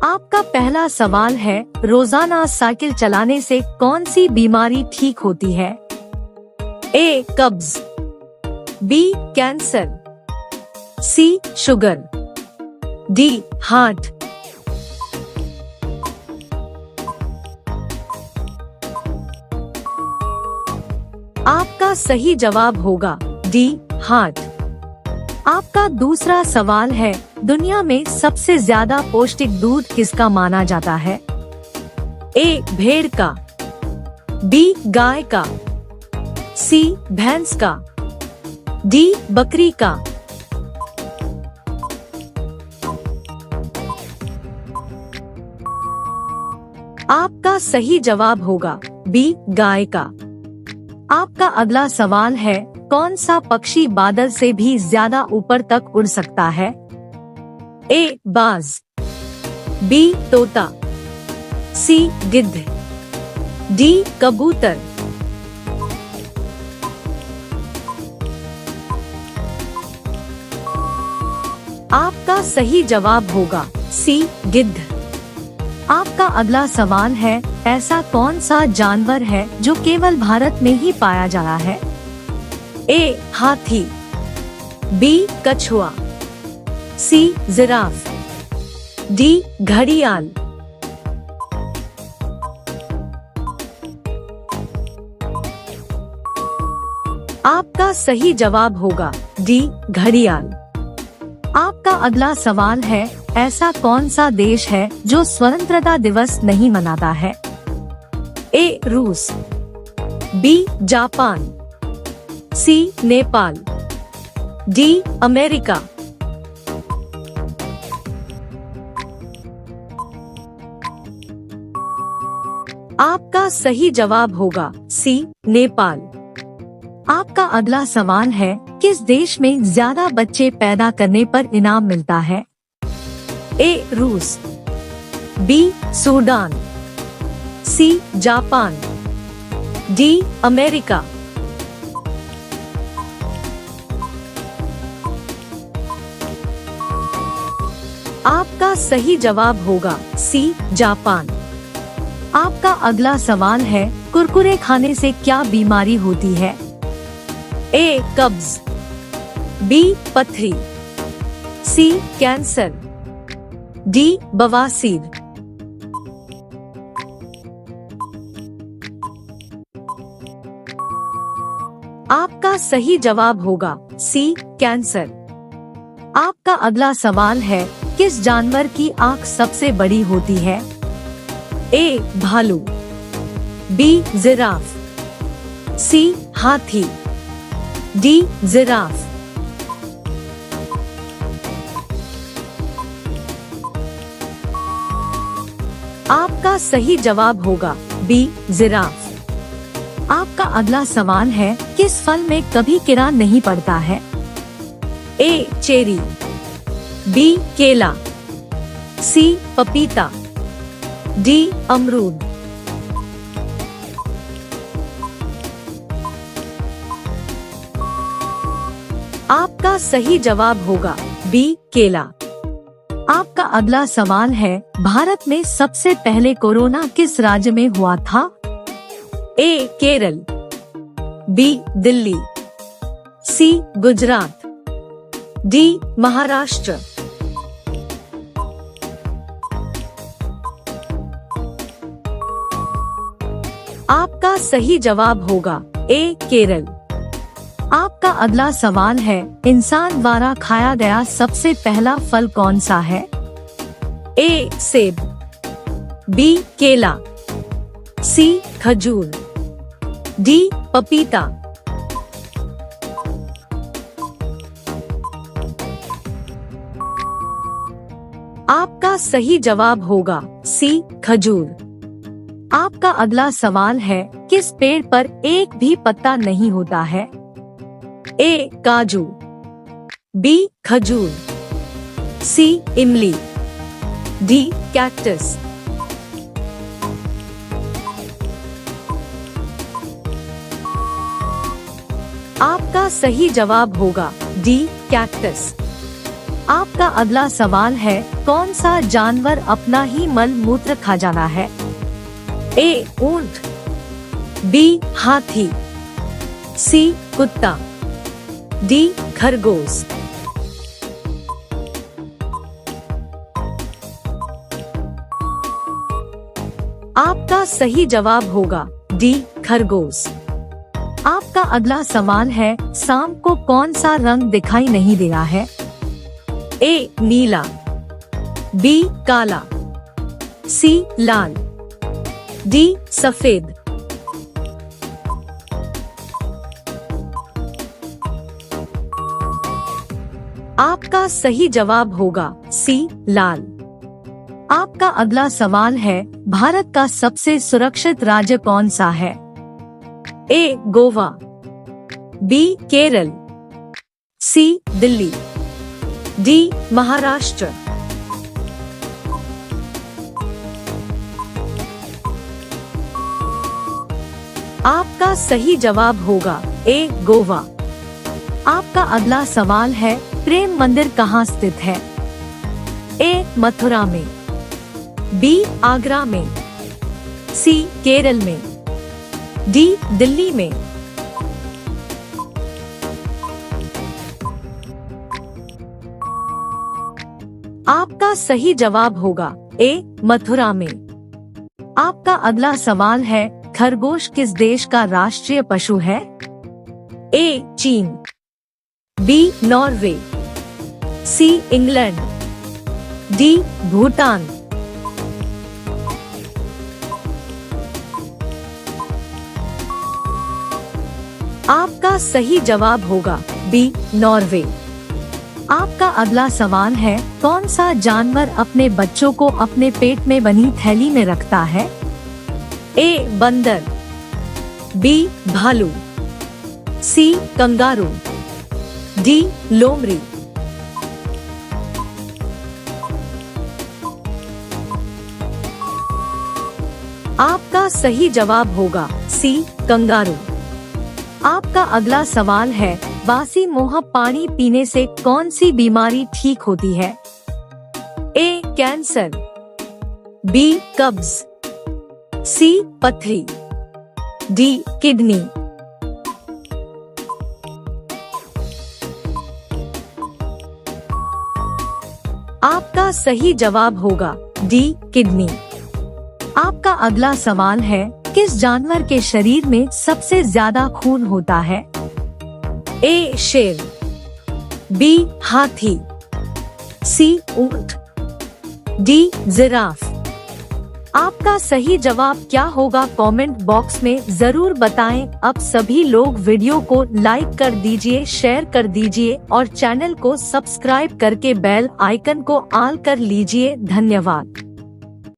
आपका पहला सवाल है, रोजाना साइकिल चलाने से कौन सी बीमारी ठीक होती है? ए. कब्ज, B. Cancer, C. Sugar, D. Heart. आपका सही जवाब होगा डी. हार्ट। आपका दूसरा सवाल है, दुनिया में सबसे ज्यादा पौष्टिक दूध किसका माना जाता है? ए. भेड़ का, बी. गाय का, सी. भैंस का, डी. बकरी का। आपका सही जवाब होगा बी. गाय का। आपका अगला सवाल है, कौन सा पक्षी बादल से भी ज्यादा ऊपर तक उड़ सकता है? ए. बाज, बी. तोता, सी. गिद्ध, डी. कबूतर। आपका सही जवाब होगा सी. गिद्ध। आपका अगला सवाल है, ऐसा कौन सा जानवर है जो केवल भारत में ही पाया जाता है? ए. हाथी, बी. कछुआ, सी. Giraffe, D. घड़ियाल। आपका सही जवाब होगा डी. घड़ियाल। आपका अगला सवाल है, ऐसा कौन सा देश है जो स्वतंत्रता दिवस नहीं मनाता है? ए. रूस, बी. जापान, सी. नेपाल, डी. अमेरिका। आपका सही जवाब होगा सी. नेपाल। आपका अगला सवाल है, किस देश में ज्यादा बच्चे पैदा करने पर इनाम मिलता है? ए. रूस, B. Sudan, C. Japan, D. America. आपका सही जवाब होगा सी. जापान। आपका अगला सवाल है, कुरकुरे खाने से क्या बीमारी होती है? ए. कब्ज, बी. पथरी, सी. Cancer, D. बवासीर। आपका सही जवाब होगा सी. कैंसर। आपका अगला सवाल है, किस जानवर की आंख सबसे बड़ी होती है? ए. भालू, बी. जिराफ, सी. हाथी, डी. जिराफ। आपका सही जवाब होगा बी. जिराफ। आपका अगला सवाल है, किस फल में कभी कीड़ा नहीं पड़ता है? ए. Cherry, B. केला, सी. पपीता, डी. अमरूद। आपका सही जवाब होगा बी. केला। आपका अगला सवाल है, भारत में सबसे पहले कोरोना किस राज्य में हुआ था? ए. केरल, बी. दिल्ली, सी. गुजरात, डी. महाराष्ट्र। आपका सही जवाब होगा ए. केरल। आपका अगला सवाल है, इंसान द्वारा खाया गया सबसे पहला फल कौन सा है? ए. सेब, बी. केला, सी. खजूर, डी. पपीता। आपका सही जवाब होगा सी. खजूर। आपका अगला सवाल है, किस पेड़ पर एक भी पत्ता नहीं होता है? ए. काजू, बी. खजूर, सी. इमली, डी. कैक्टस। आपका सही जवाब होगा डी. कैक्टस। आपका अगला सवाल है, कौन सा जानवर अपना ही मल मूत्र खा जाना है? ए ऊंट, बी हाथी, सी कुत्ता, डी खरगोश। आपका सही जवाब होगा डी खरगोश। आपका अगला सवाल है, शाम को कौन सा रंग दिखाई नहीं दे रहा है? ए नीला, बी काला, सी लाल, डी सफेद। आपका सही जवाब होगा सी लाल। आपका अगला सवाल है, भारत का सबसे सुरक्षित राज्य कौन सा है? ए गोवा, बी केरल, सी दिल्ली, डी महाराष्ट्र। आपका सही जवाब होगा ए गोवा। आपका अगला सवाल है, प्रेम मंदिर कहाँ स्थित है? ए मथुरा में, बी आगरा में, सी केरल में, डी दिल्ली में। आपका सही जवाब होगा ए मथुरा में। आपका अगला सवाल है, खरगोश किस देश का राष्ट्रीय पशु है? ए चीन, B Norway, C England, D Bhutan. आपका सही जवाब होगा बी नॉर्वे। आपका अगला सवाल है, कौन सा जानवर अपने बच्चों को अपने पेट में बनी थैली में रखता है? ए बंदर, बी भालू, सी कंगारू, डी लोमड़ी। आपका सही जवाब होगा सी कंगारू। आपका अगला सवाल है, बासी मुंह पानी पीने से कौन सी बीमारी ठीक होती है? ए कैंसर, बी कब्ज, सी पथरी, डी किडनी। आपका सही जवाब होगा डी किडनी। आपका अगला सवाल है, किस जानवर के शरीर में सबसे ज्यादा खून होता है? ए शेर, बी हाथी, सी ऊंट, डी जिराफ। आपका सही जवाब क्या होगा कमेंट बॉक्स में जरूर बताएं। अब सभी लोग वीडियो को लाइक कर दीजिए, शेयर कर दीजिए और चैनल को सब्सक्राइब करके बेल आइकन को ऑल कर लीजिए। धन्यवाद।